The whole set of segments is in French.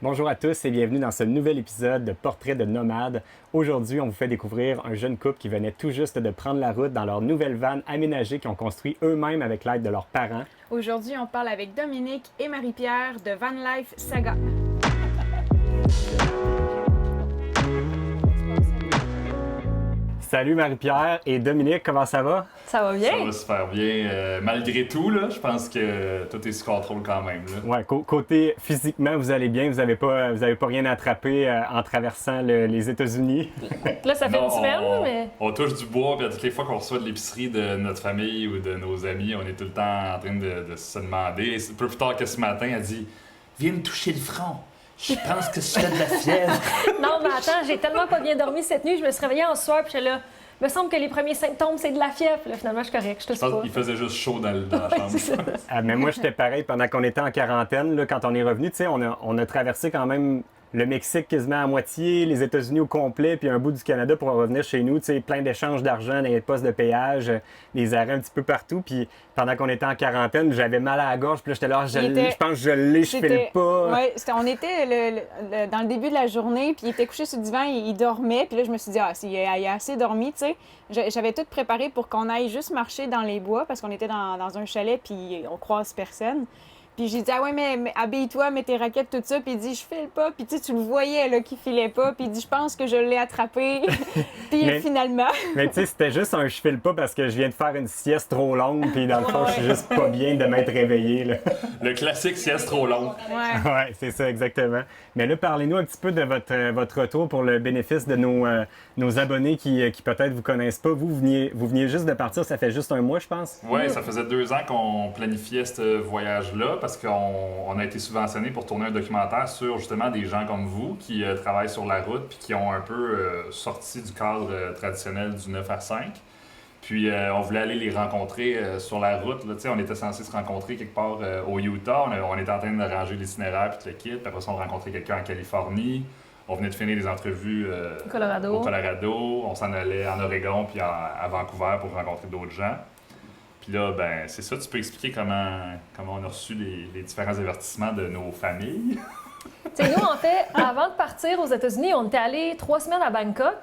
Bonjour à tous et bienvenue dans ce nouvel épisode de Portrait de nomade. Aujourd'hui, on vous fait découvrir un jeune couple qui venait tout juste de prendre la route dans leur nouvelle van aménagée qu'ils ont construit eux-mêmes avec l'aide de leurs parents. Aujourd'hui, on parle avec Dominique et Marie-Pierre de Van Life Saga. Salut Marie-Pierre et Dominique, comment ça va? Ça va bien? Ça va super bien. Malgré tout, là, je pense que tout est sous contrôle quand même. Là. Ouais, côté physiquement, vous allez bien, vous avez pas rien attrapé en traversant les États-Unis. Là, ça fait Non, une semaine, mais... On touche du bois, puis à toutes les fois qu'on reçoit de l'épicerie de notre famille ou de nos amis, on est tout le temps en train de se demander. Un peu plus tard que ce matin, elle dit « Viens me toucher le front. Je pense que je fais de la fièvre. » Non, mais attends, j'ai tellement pas bien dormi cette nuit, je me suis réveillée en soir, puis j'étais là... Il me semble que les premiers symptômes, c'est de la fièvre. Là, finalement, je suis correcte, je tousse pas. Il faisait juste chaud dans la chambre. Mais moi, j'étais pareil pendant qu'on était en quarantaine. Là, quand on est revenu, tu sais, on a traversé quand même le Mexique quasiment à moitié, les États-Unis au complet, puis un bout du Canada pour revenir chez nous. Tu sais, plein d'échanges d'argent dans les postes de péage, des arrêts un petit peu partout. Puis pendant qu'on était en quarantaine, j'avais mal à la gorge. Puis là, j'étais là, je pense que je l'ai, je file pas. Oui, on était dans le début de la journée, puis il était couché sur le divan, il dormait. Puis là, je me suis dit, il a assez dormi, tu sais. J'avais tout préparé pour qu'on aille juste marcher dans les bois, parce qu'on était dans un chalet, puis on croise personne. Puis j'ai dit, ah ouais, mais habille-toi, mets tes raquettes, tout ça. Puis il dit, je file pas. Puis tu sais, tu le voyais, là, qu'il filait pas. Puis il dit, je pense que je l'ai attrapé. Puis finalement. Mais tu sais, c'était juste un je file pas parce que je viens de faire une sieste trop longue. Puis dans le fond, je suis juste pas bien de m'être réveillé, là. Le classique sieste trop longue. Ouais, c'est ça, exactement. Mais là, parlez-nous un petit peu de votre retour pour le bénéfice de nos abonnés qui peut-être vous connaissent pas. Vous veniez juste de partir, ça fait juste un mois, je pense. Oui, ça faisait 2 ans qu'on planifiait ce voyage-là parce qu'on a été subventionné pour tourner un documentaire sur justement des gens comme vous qui travaillent sur la route puis qui ont un peu sorti du cadre traditionnel du 9 à 5. Puis on voulait aller les rencontrer sur la route. Là. On était censé se rencontrer quelque part au Utah. On était en train de ranger l'itinéraire puis le kit. Puis après ça, on rencontrait quelqu'un en Californie. On venait de finir des entrevues au Colorado. On s'en allait en Oregon puis à Vancouver pour rencontrer d'autres gens. Puis là, ben c'est ça. Tu peux expliquer comment on a reçu les différents avertissements de nos familles? T'sais, nous, en fait, avant de partir aux États-Unis, on était allés 3 semaines à Bangkok.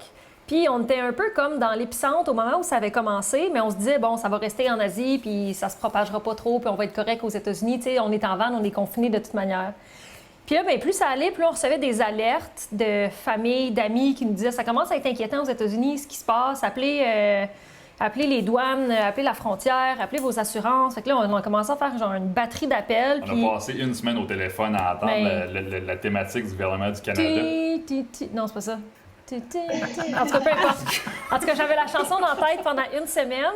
Puis on était un peu comme dans l'épicentre au moment où ça avait commencé, mais on se disait, bon, ça va rester en Asie, puis ça se propagera pas trop, puis on va être correct aux États-Unis. Tu sais, on est en van, on est confinés de toute manière. Puis là, bien, plus ça allait, plus on recevait des alertes de familles, d'amis qui nous disaient, ça commence à être inquiétant aux États-Unis, ce qui se passe, appelez les douanes, appelez la frontière, appelez vos assurances. Fait que là, on a commencé à faire genre une batterie d'appels. On a passé 1 semaine au téléphone à entendre la thématique du gouvernement du Canada. Non, c'est pas ça. En tout cas, peu importe. En tout cas, j'avais la chanson dans la tête pendant 1 semaine.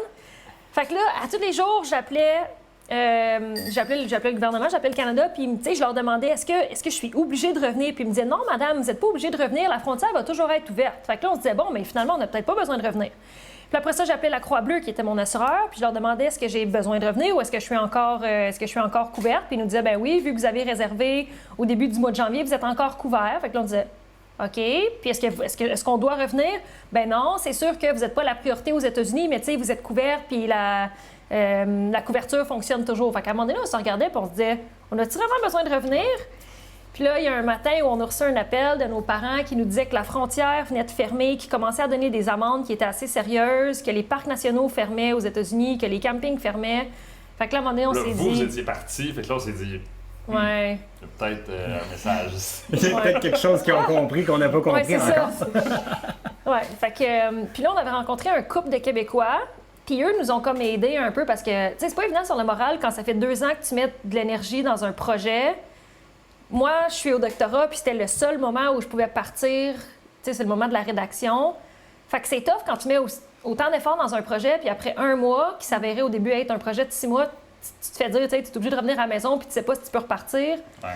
Fait que là, à tous les jours, j'appelais le gouvernement, j'appelais le Canada, puis je leur demandais est-ce que je suis obligée de revenir? Puis ils me disaient non, madame, vous n'êtes pas obligée de revenir, la frontière va toujours être ouverte. Fait que là, on se disait bon, mais finalement, on n'a peut-être pas besoin de revenir. Puis après ça, j'appelais la Croix-Bleue, qui était mon assureur, puis je leur demandais est-ce que j'ai besoin de revenir ou est-ce que je suis encore couverte? Puis ils nous disaient ben oui, vu que vous avez réservé au début du mois de janvier, vous êtes encore couvert. Fait que là, on disait OK. Puis est-ce qu'on doit revenir? Ben non, c'est sûr que vous n'êtes pas la priorité aux États-Unis, mais tu sais, vous êtes couvert, puis la couverture fonctionne toujours. Fait qu'à un moment donné, on se regardait, puis on se disait, on a-t-il vraiment besoin de revenir? Puis là, il y a un matin où on a reçu un appel de nos parents qui nous disaient que la frontière venait de fermer, qui commençait à donner des amendes qui étaient assez sérieuses, que les parcs nationaux fermaient aux États-Unis, que les campings fermaient. Fait que là, à un moment donné, on s'est dit... Vous étiez partis, fait que là, on s'est dit... Ouais. Il y a peut-être un message. Il y a peut-être quelque chose qu'ils ont compris qu'on n'a pas compris c'est encore. Ça. Ouais, fait que... Puis là, on avait rencontré un couple de Québécois, puis eux nous ont comme aidés un peu parce que, tu sais, c'est pas évident sur le moral quand ça fait 2 ans que tu mets de l'énergie dans un projet. Moi, je suis au doctorat, puis c'était le seul moment où je pouvais partir. Tu sais, c'est le moment de la rédaction. Fait que c'est tough quand tu mets autant d'efforts dans un projet, puis après 1 mois, qui s'avérait au début être un projet de 6 mois, tu te fais dire, tu sais, tu es obligé de revenir à la maison, puis tu sais pas si tu peux repartir. Ouais.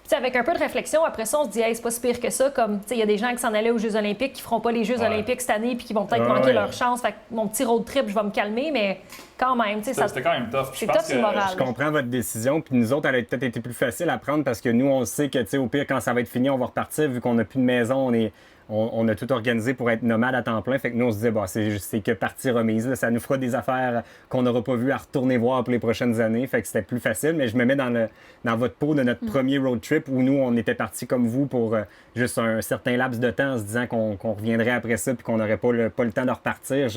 Puis avec un peu de réflexion, après ça, on se dit, hey, c'est pas si pire que ça. Comme, tu sais, il y a des gens qui s'en allaient aux Jeux Olympiques, qui feront pas les Jeux Olympiques cette année, puis qui vont peut-être manquer leur chance. Fait que mon petit road trip, je vais me calmer, mais quand même, tu sais, ça. C'était quand même tough. C'est tough sur le moral. Je comprends votre décision, puis nous autres, elle a peut-être été plus facile à prendre parce que nous, on sait que, tu sais, au pire, quand ça va être fini, on va repartir, vu qu'on n'a plus de maison, on a tout organisé pour être nomade à temps plein. Fait que nous, on se disait, bah, c'est que partie remise. Là. Ça nous fera des affaires qu'on n'aura pas vues à retourner voir pour les prochaines années. Fait que c'était plus facile. Mais je me mets dans votre peau de notre premier road trip où nous, on était partis comme vous pour juste un certain laps de temps en se disant qu'on reviendrait après ça puis qu'on n'aurait pas le temps de repartir.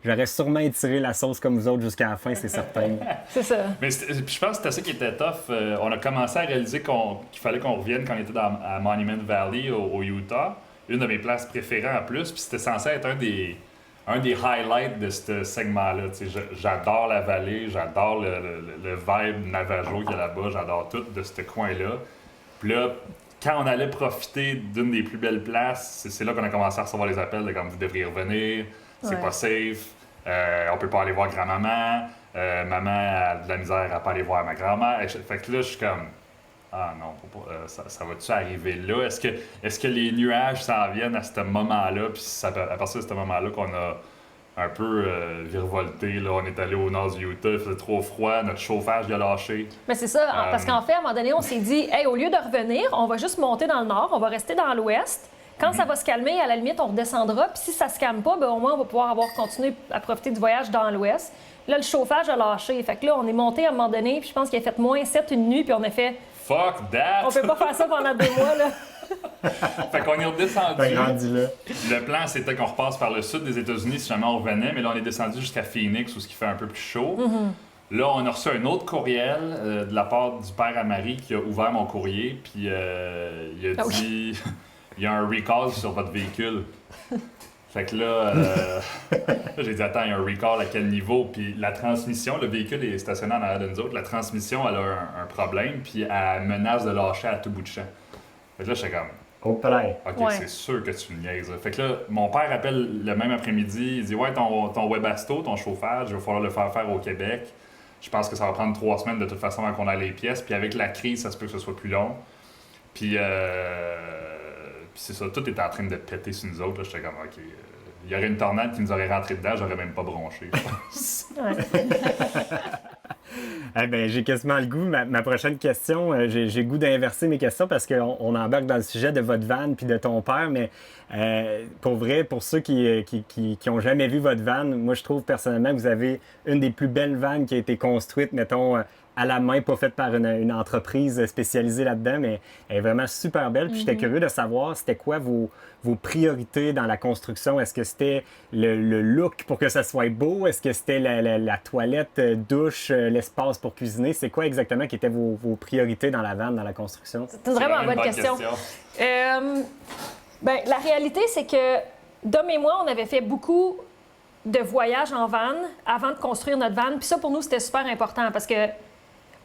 J'aurais sûrement étiré la sauce comme vous autres jusqu'à la fin, c'est certain. C'est ça. Mais je pense que c'était ça qui était tough. On a commencé à réaliser qu'il fallait qu'on revienne quand on était à Monument Valley, au Utah. Une de mes places préférées en plus. Puis c'était censé être un des highlights de ce segment-là. J'adore la vallée, j'adore le vibe Navajo qu'il y a là-bas, j'adore tout de ce coin-là. Puis là, quand on allait profiter d'une des plus belles places, c'est là qu'on a commencé à recevoir les appels de comme vous devriez revenir, c'est pas safe, on peut pas aller voir grand-maman, maman a de la misère à pas aller voir ma grand-mère. Fait que là, je suis comme, ah non, ça va-tu arriver là? Est-ce que les nuages s'en viennent à ce moment-là? Puis c'est à partir de ce moment-là qu'on a un peu virevolté. Là. On est allé au nord du Utah, il faisait trop froid, notre chauffage il a lâché. Mais c'est ça, parce qu'en fait, à un moment donné, on s'est dit, hey, au lieu de revenir, on va juste monter dans le nord, on va rester dans l'ouest. Quand ça va se calmer, à la limite, on redescendra. Puis si ça se calme pas, ben, au moins, on va pouvoir continué à profiter du voyage dans l'ouest. Là, le chauffage a lâché. Fait que là, on est monté à un moment donné, puis je pense qu'il a fait -7 une nuit, puis on a fait... Fuck that! On peut pas faire ça pendant 2 mois, là. Fait qu'on est redescendu. Rendu là. Le plan, c'était qu'on repasse par le sud des États-Unis si jamais on revenait, mais là, on est descendu jusqu'à Phoenix, où ce qui fait un peu plus chaud. Là, on a reçu un autre courriel de la part du père à Marie qui a ouvert mon courrier, puis il a dit il y a un recall sur votre véhicule. Fait que là, j'ai dit attends, il y a un recall à quel niveau? Puis la transmission, le véhicule est stationné en arrière de nous autres, la transmission, elle a un problème, puis elle menace de lâcher à tout bout de champ. Fait que là, j'étais comme. Au palais. OK, c'est sûr que tu me niaises. Fait que là, mon père appelle le même après-midi. Il dit ouais, ton Webasto, ton chauffage, il va falloir le faire au Québec. Je pense que ça va prendre 3 semaines de toute façon avant qu'on ait les pièces. Puis avec la crise, ça se peut que ce soit plus long. Puis c'est ça, tout était en train de péter sur nous autres. J'étais comme OK. Il y aurait une tornade qui nous aurait rentré dedans, j'aurais même pas bronché. Eh ben, j'ai quasiment le goût. Ma prochaine question, j'ai le goût d'inverser mes questions parce qu'on embarque dans le sujet de votre van puis de ton père, mais pour vrai, pour ceux qui ont jamais vu votre van, moi je trouve personnellement que vous avez une des plus belles vannes qui a été construite, mettons, à la main, pas faite par une entreprise spécialisée là-dedans, mais elle est vraiment super belle. Puis j'étais curieux de savoir, c'était quoi vos priorités dans la construction? Est-ce que c'était le look pour que ça soit beau? Est-ce que c'était la toilette, douche, l'espace pour cuisiner? C'est quoi exactement qui étaient vos priorités dans la vanne, dans la construction? C'est une vraiment bonne question. Ben, la réalité, c'est que Dom et moi, on avait fait beaucoup de voyages en van avant de construire notre van. Puis ça, pour nous, c'était super important parce que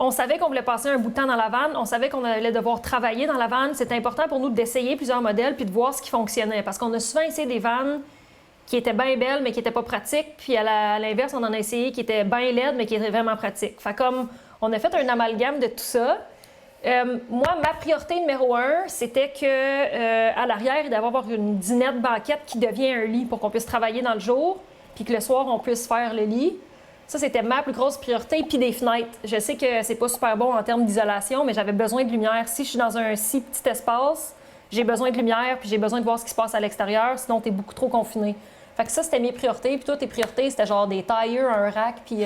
on savait qu'on voulait passer un bout de temps dans la van, on savait qu'on allait devoir travailler dans la van. C'était important pour nous d'essayer plusieurs modèles puis de voir ce qui fonctionnait. Parce qu'on a souvent essayé des vannes qui étaient bien belles, mais qui n'étaient pas pratiques. Puis à l'inverse, on en a essayé qui étaient bien laides, mais qui étaient vraiment pratiques. Fait comme on a fait un amalgame de tout ça. Moi, ma priorité numéro 1, c'était que à l'arrière, il devait y avoir une dinette banquette qui devient un lit pour qu'on puisse travailler dans le jour, puis que le soir, on puisse faire le lit. Ça, c'était ma plus grosse priorité. Puis des fenêtres. Je sais que c'est pas super bon en termes d'isolation, mais j'avais besoin de lumière. Si je suis dans un si petit espace, j'ai besoin de lumière, puis j'ai besoin de voir ce qui se passe à l'extérieur, sinon t'es beaucoup trop confiné. Fait que ça, c'était mes priorités. Puis toi, tes priorités, c'était genre des tires, un rack, puis...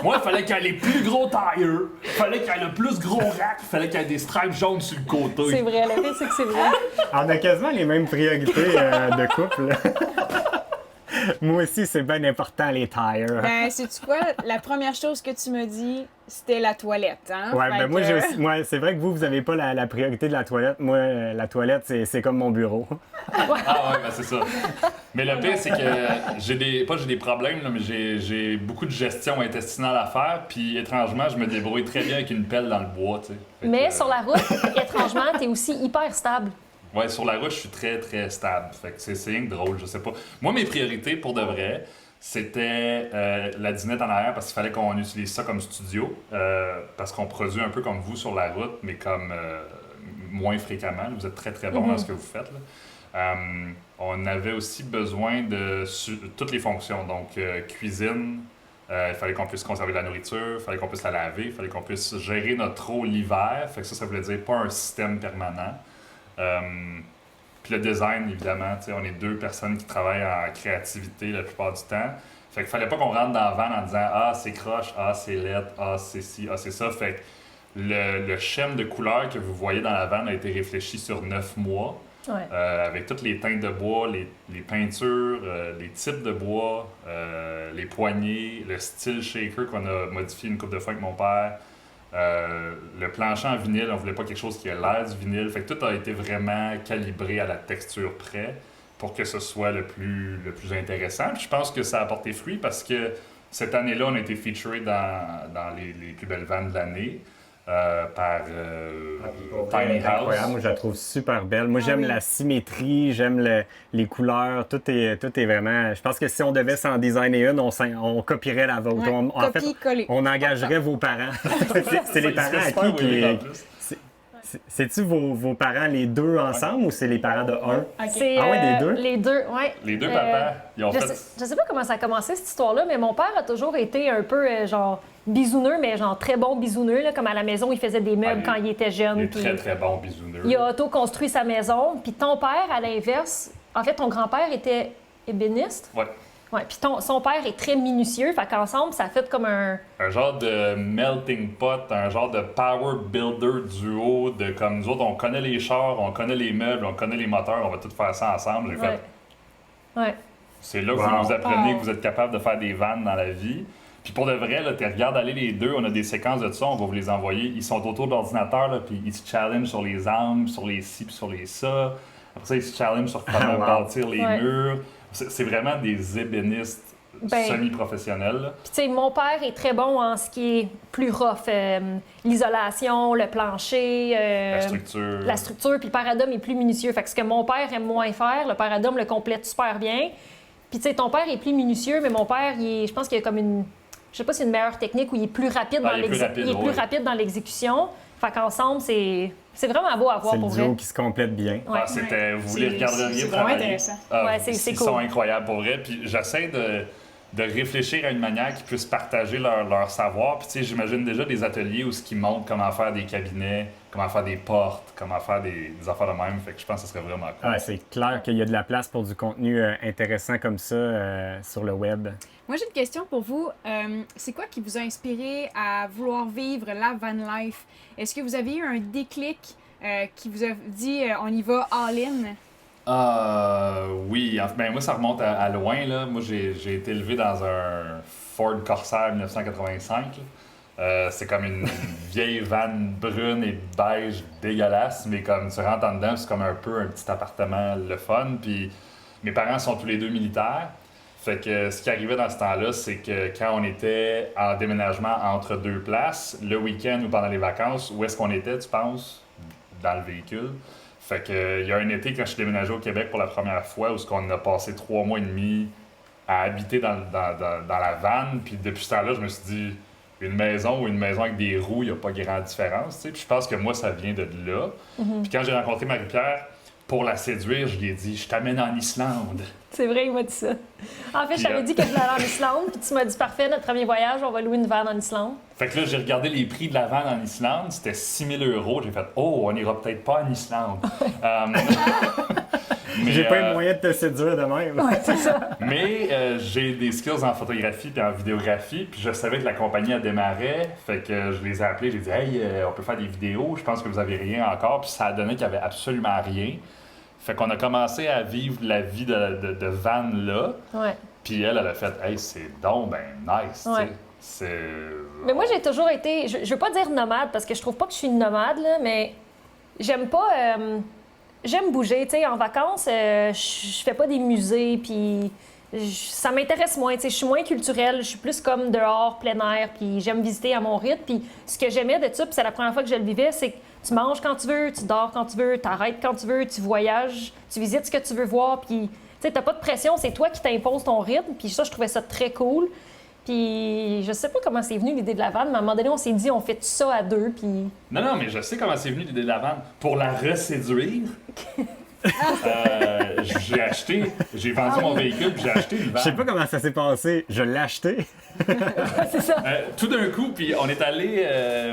Moi, il fallait qu'il y ait les plus gros tires, il fallait qu'il y ait le plus gros rack, il fallait qu'il y ait des stripes jaunes sur le côté. C'est vrai, le fait, c'est que c'est vrai. On a quasiment les mêmes priorités de couple. Moi aussi, c'est bien important, les tires. Ben, sais-tu quoi? La première chose que tu me dis, c'était la toilette, hein? Ouais, ben moi, c'est vrai que vous avez pas la priorité de la toilette. Moi, la toilette, c'est comme mon bureau. Ah ouais, ben c'est ça. Mais le pire, c'est que j'ai des problèmes, là, mais j'ai beaucoup de gestion intestinale à faire, puis étrangement, je me débrouille très bien avec une pelle dans le bois, tu sais. Mais sur la route, étrangement, t'es aussi hyper stable. Ouais, sur la route, je suis très, très stable. Fait que c'est rien que drôle, je sais pas. Moi, mes priorités, pour de vrai, c'était la dinette en arrière parce qu'il fallait qu'on utilise ça comme studio. Parce qu'on produit un peu comme vous sur la route, mais comme moins fréquemment. Vous êtes très, très bon dans ce que vous faites, là. On avait aussi besoin de toutes les fonctions. Donc, cuisine, il fallait qu'on puisse conserver de la nourriture, il fallait qu'on puisse la laver, il fallait qu'on puisse gérer notre eau l'hiver. Fait que ça voulait dire pas un système permanent. Puis le design, évidemment, tu sais, on est 2 personnes qui travaillent en créativité la plupart du temps. Fait qu'il fallait pas qu'on rentre dans la van en disant « Ah, c'est croche, ah, c'est laid, ah, c'est ci, ah, c'est ça ». Fait que le schème de couleurs que vous voyez dans la van a été réfléchi sur 9 mois. Ouais. Avec toutes les teintes de bois, les peintures, les types de bois, les poignées, le style shaker qu'on a modifié une couple de fois avec mon père, le plancher en vinyle, on voulait pas quelque chose qui ait l'air du vinyle. Fait que tout a été vraiment calibré à la texture près pour que ce soit le plus intéressant. Puis je pense que ça a porté fruit parce que cette année-là, on a été featuré dans les plus belles vannes de l'année. Par Tiny House. Incroyable, moi je la trouve super belle. Moi j'aime la symétrie, j'aime les couleurs, tout est vraiment. Je pense que si on devait s'en designer une, on copierait la vôtre. Ouais, En fait, coller. on engagerait vos parents. c'est les parents à qui c'est-tu vos parents les deux ensemble ou c'est les parents de un? C'est, Ah ouais, des deux? Les deux, ouais. Les deux papas, ils ont je fait... je sais pas comment ça a commencé cette histoire-là, mais mon père a toujours été un peu genre bisouneux, mais genre très bon bisouneux, là, comme à la maison, il faisait des meubles quand il était jeune. Il est puis très, très bon bisouneux. il a auto-construit sa maison. Puis ton père, à l'inverse, en fait, ton grand-père était ébéniste. Ouais. Ouais, puis son père est très minutieux, fait qu'ensemble, ça fait comme un genre de melting pot, un genre de power builder duo de comme nous autres, on connaît les chars, on connaît les meubles, on connaît les moteurs, on va tout faire ça ensemble. J'ai fait, Ouais. c'est là que vous nous apprenez que vous êtes capable de faire des vannes dans la vie. Puis pour de vrai, là, tu regardes aller les deux, on a des séquences de ça, on va vous les envoyer. Ils sont autour de l'ordinateur, là, puis ils se challengent sur les angles, sur les ci, puis sur les ça. Après ça, ils se challengent sur comment bâtir les murs. C'est vraiment des ébénistes semi-professionnels. Puis tu sais, mon père est très bon en ce qui est plus rough. L'isolation, le plancher, la structure. Puis le paradum est plus minutieux. Fait que ce que mon père aime moins faire, le paradum le complète super bien. Puis tu sais, ton père est plus minutieux, mais mon père, je pense qu'il y a comme une... Je sais pas si c'est une meilleure technique où il est plus rapide dans l'exécution. Fait qu'ensemble, c'est vraiment beau à voir pour vrai. C'est le duo qui se complète bien. Ouais. Vous les regarderiez c'est travailler. vraiment intéressant. C'est ils cool. sont incroyables pour vrai. Puis j'essaie de réfléchir à une manière qu'ils puissent partager leur savoir. Puis tu sais, j'imagine déjà des ateliers où ils montrent comment faire des cabinets, comment faire des portes, comment faire des affaires de même. Fait que je pense que ce serait vraiment cool. Ouais, c'est clair qu'il y a de la place pour du contenu intéressant comme ça sur le web. Moi, j'ai une question pour vous. C'est quoi qui vous a inspiré à vouloir vivre la van life? Est-ce que vous avez eu un déclic qui vous a dit on y va all-in? Oui, ben moi ça remonte à loin. Là. Moi j'ai été élevé dans un Ford Corsair 1985. C'est comme une vieille vanne brune et beige dégueulasse, mais comme tu rentres en dedans, c'est comme un peu un petit appartement le fun. Puis mes parents sont tous les deux militaires. Fait que ce qui arrivait dans ce temps-là, c'est que quand on était en déménagement entre deux places, le week-end ou pendant les vacances, où est-ce qu'on était, tu penses? Dans le véhicule. Fait que il y a un été, quand je suis déménagé au Québec pour la première fois, où on a passé 3 mois et demi à habiter dans la vanne, puis depuis ce temps-là, je me suis dit, une maison ou une maison avec des roues, il n'y a pas grande différence, tu sais. Puis je pense que moi, ça vient de là. Puis quand j'ai rencontré Marie-Pierre, pour la séduire, je lui ai dit « Je t'amène en Islande ». C'est vrai, il m'a dit ça. En fait, je t'avais dit que je voulais aller en Islande, puis tu m'as dit « Parfait, notre premier voyage, on va louer une vanne en Islande ». Fait que là, j'ai regardé les prix de la vanne en Islande, c'était 6 000 €. J'ai fait « Oh, on n'ira peut-être pas en Islande ». J'ai pas eu moyen de te séduire de même. Ouais, c'est ça. Mais j'ai des skills en photographie et en vidéographie, puis je savais que la compagnie a démarré, fait que je les ai appelés, j'ai dit « Hey, on peut faire des vidéos, je pense que vous avez rien encore », puis ça a donné qu'il y avait absolument rien. Fait qu'on a commencé à vivre la vie de van là. Ouais. Puis elle a fait « Hey, c'est donc ben nice, ouais. tu sais. » Mais moi, j'ai toujours été... Je veux pas dire nomade, parce que je trouve pas que je suis une nomade, là, mais j'aime pas... J'aime bouger, tu sais. En vacances, je fais pas des musées, puis ça m'intéresse moins, tu sais. Je suis moins culturelle, je suis plus comme dehors, plein air, puis j'aime visiter à mon rythme. Puis ce que j'aimais de ça, puis c'est la première fois que je le vivais, c'est que tu manges quand tu veux, tu dors quand tu veux, tu arrêtes quand tu veux, tu voyages, tu visites ce que tu veux voir, puis tu sais, t'as pas de pression, c'est toi qui t'imposes ton rythme, puis ça, je trouvais ça très cool. Puis je sais pas comment c'est venu l'idée de la vanne, mais à un moment donné, on s'est dit, on fait tout ça à deux, puis... Non, mais je sais comment c'est venu l'idée de la vanne. Pour la reséduire, j'ai vendu mon véhicule, puis j'ai acheté une vanne. Je sais pas comment ça s'est passé. Je l'ai acheté. c'est ça. Tout d'un coup, puis on est allé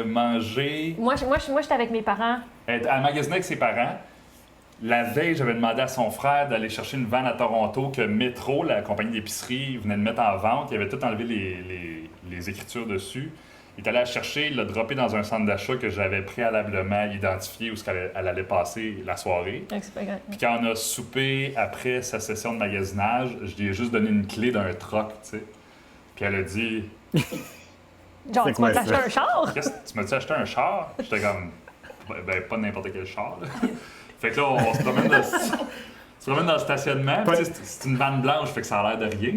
manger... Moi, j'étais avec mes parents. Elle magasiner avec ses parents. La veille, j'avais demandé à son frère d'aller chercher une vanne à Toronto que Metro, la compagnie d'épicerie, venait de mettre en vente. Il avait tout enlevé les écritures dessus. Il est allé la chercher, il l'a droppé dans un centre d'achat que j'avais préalablement identifié où elle allait passer la soirée. C'est pas grave. Puis quand on a soupé après sa session de magasinage, je lui ai juste donné une clé d'un troc, tu sais. Puis elle a dit... Genre, C'est tu m'as quoi, acheté ça? un char? Qu'est-ce tu m'as-tu acheté un char? J'étais comme, ben pas n'importe quel char. Là. Fait que là, on se promène dans le stationnement. Puis, tu sais, c'est une vanne blanche, fait que ça a l'air de rien.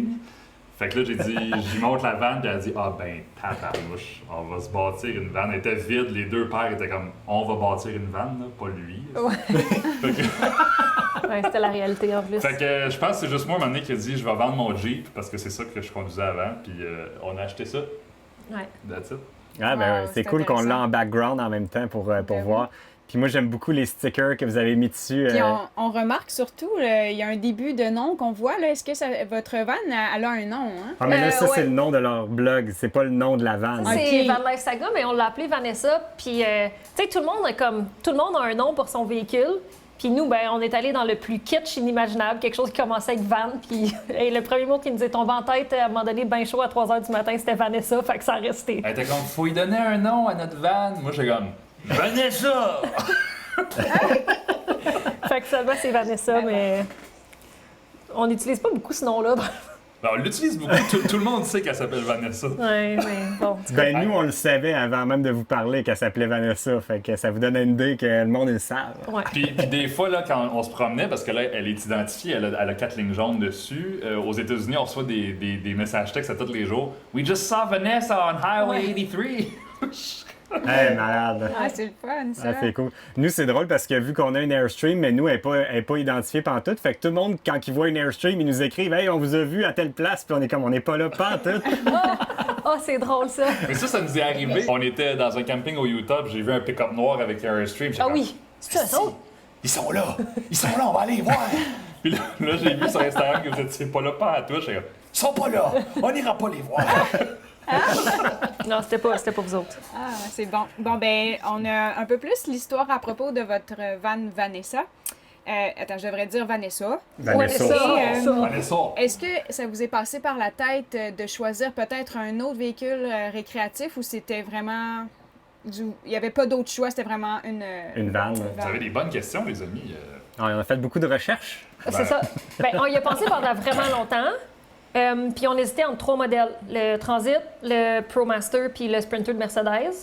Fait que là, j'y montre la vanne, puis elle a dit, ah ben, tabarnouche, on va se bâtir une vanne. Elle était vide, les deux pères étaient comme, on va bâtir une vanne, là, pas lui. Ouais. Ouais, c'était la réalité en plus. Fait que je pense que c'est juste moi, un moment donné, qui a dit, je vais vendre mon Jeep, parce que c'est ça que je conduisais avant, puis on a acheté ça. Ouais. That's it. Ah, ben Wow, ouais, c'est c'est cool qu'on intéressant. l'a en background en même temps pour Ben voir. Puis moi, j'aime beaucoup les stickers que vous avez mis dessus. Puis on remarque surtout, il y a un début de nom qu'on voit. Là. Est-ce que votre van, elle a un nom? Hein? Ah, mais là, ça, ouais. c'est le nom de leur blog. C'est pas le nom de la vanne. C'est Ok. Van Life Saga, mais on l'a appelé Vanessa. Puis, tu sais, tout le monde a un nom pour son véhicule. Puis nous, ben, on est allé dans le plus kitsch inimaginable, quelque chose qui commençait avec Van. Puis et le premier mot qui nous est tombé en tête, à un moment donné, ben chaud à 3 h du matin, c'était Vanessa. Fait que ça a resté. Elle était comme, faut y donner un nom à notre van. Moi, j'ai comme, Vanessa! Fait que seulement c'est Vanessa, mais on n'utilise pas beaucoup ce nom-là. Ben, on l'utilise beaucoup. Tout le monde sait qu'elle s'appelle Vanessa. Ouais, mais bon. Ben, nous, on le savait avant même de vous parler qu'elle s'appelait Vanessa. Fait que ça vous donne une idée que le monde le savent. Ouais. Puis des fois, là, quand on se promenait, parce que là, elle est identifiée, elle a 4 lignes jaunes dessus. Aux États-Unis, on reçoit des messages textes à tous les jours. We just saw Vanessa on Highway 83. Hey, malade. Ah, c'est le fun, ça. Ah, c'est cool. Nous, c'est drôle parce que vu qu'on a une Airstream, mais nous, elle n'est pas identifiée pantoute. Fait que tout le monde, quand il voit une Airstream, ils nous écrivent « Hey, on vous a vu à telle place. » Puis on est comme « On n'est pas là pantoute. » Oh, c'est drôle ça. Mais ça nous est arrivé. On était dans un camping au Utah, puis j'ai vu un pick-up noir avec un Airstream. J'étais Ah comme, oui, c'est ça, ça. Ils sont là! Ils sont là, on va aller les voir! Puis là, j'ai vu sur Instagram que vous étiez pas là, pas à toi. J'étais comme, ils sont pas là! On n'ira pas les voir! Non, c'était pas vous autres. Ah, c'est bon. Bon, ben, on a un peu plus l'histoire à propos de votre van Vanessa. Attends, je devrais dire Vanessa. Vanessa. Et, Vanessa! Est-ce que ça vous est passé par la tête de choisir peut-être un autre véhicule récréatif ou c'était vraiment... Il n'y avait pas d'autre choix, c'était vraiment Une vanne. Vous avez des bonnes questions, les amis. On a fait beaucoup de recherches. C'est ça. Ben, on y a pensé pendant vraiment longtemps. Puis on hésitait entre 3 modèles. Le Transit, le ProMaster puis le Sprinter de Mercedes.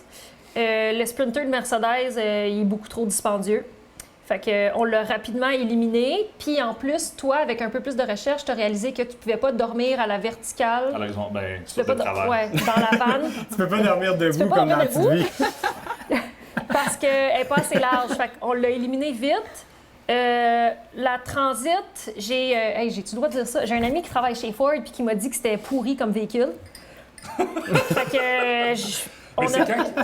Le Sprinter de Mercedes, il est beaucoup trop dispendieux. Fait que, on l'a rapidement éliminé. Puis en plus, toi, avec un peu plus de recherche, tu as réalisé que tu pouvais pas dormir à la verticale. À l'horizon, ben, Tu sur peux le pas travail. ouais, dans la vanne. Tu peux pas dormir debout peux pas comme dans la dormir petite debout. vie. Parce qu'elle n'est pas assez large. Fait qu'on l'a éliminé vite. La Transit, j'ai-tu le droit de dire ça? J'ai un ami qui travaille chez Ford puis qui m'a dit que c'était pourri comme véhicule. Fait que... Mais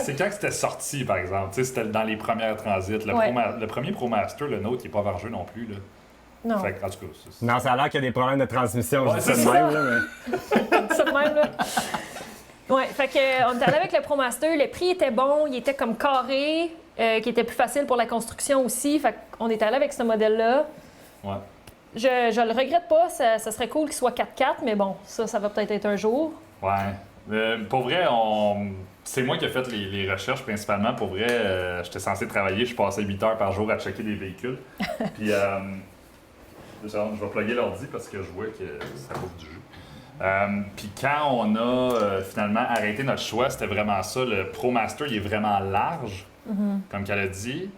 c'est quand que c'était sorti, par exemple? Tu sais, c'était dans les premières transits. Ouais. Le premier ProMaster, le nôtre, il n'est pas vargeux non plus. Là. Non, Fait que, en tout cas, c'est... Non, ça a l'air qu'il y a des problèmes de transmission. Ouais, je dis ça c'est de ça. même, là, mais... ça de même, là. Ouais, fait que, on est allé avec le ProMaster. Le prix était bon, il était comme carré, qui était plus facile pour la construction aussi. Fait qu'on est allé avec ce modèle-là. Ouais. Je le regrette pas, ça serait cool qu'il soit 4x4, mais bon, ça va peut-être être un jour. Ouais. Pour vrai, c'est moi qui ai fait les recherches principalement. Pour vrai, j'étais censé travailler, je passais 8 heures par jour à checker des véhicules. Puis, 2 secondes, je vais plugger l'ordi parce que je vois que ça bouffe du jus. Puis quand on a finalement arrêté notre choix, c'était vraiment ça. Le ProMaster, il est vraiment large, comme qu'elle a dit.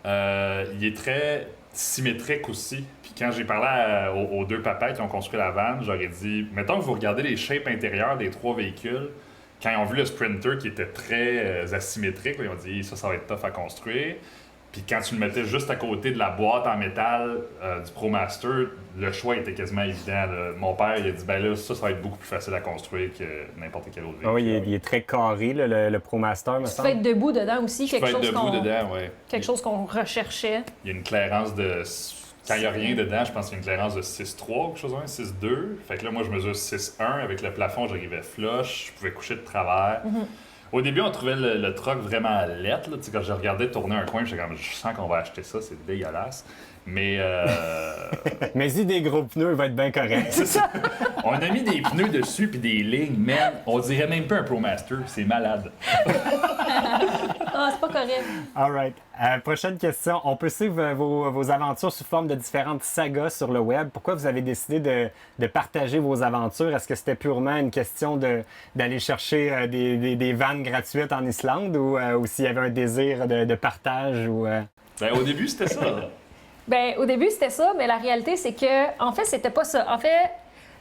Il est très symétrique aussi. Puis quand j'ai parlé aux deux papas qui ont construit la vanne, j'aurais dit, mettons que vous regardez les shapes intérieures des 3 véhicules, quand ils ont vu le Sprinter qui était très asymétrique, là, ils ont dit, ça va être tough à construire. Puis quand tu le mettais juste à côté de la boîte en métal du ProMaster, le choix était quasiment évident. Là. Mon père, il a dit, ben là, ça va être beaucoup plus facile à construire que n'importe quel autre véhicule. Ah oui, il est très carré, là, le ProMaster, me Tu peux être semble. debout dedans aussi, Tu peux être debout dedans, ouais. quelque chose qu'on recherchait. Il y a une clairance de... Quand il n'y a rien dedans, je pense qu'il y a une clairance de 6,3, quelque chose, 6,2. Fait que là, moi, je mesure 6,1. Avec le plafond, j'arrivais flush, je pouvais coucher de travers. Au début, on trouvait le truck vraiment lettre. Là. Quand je regardais tourner un coin, j'étais comme, je sens qu'on va acheter ça, c'est dégueulasse. Mais. Mais si des gros pneus, il va être bien correct. C'est ça. On a mis des pneus dessus puis des lignes, man. On dirait même pas un ProMaster, c'est malade. Ah, c'est pas correct. All right. Prochaine question. On peut suivre vos aventures sous forme de différentes sagas sur le web. Pourquoi vous avez décidé de partager vos aventures? Est-ce que c'était purement une question d'aller chercher des vannes gratuites en Islande ou s'il y avait un désir de partage? Ben, au début, c'était ça. Ben, au début, c'était ça, mais la réalité, c'est que, en fait, c'était pas ça. En fait,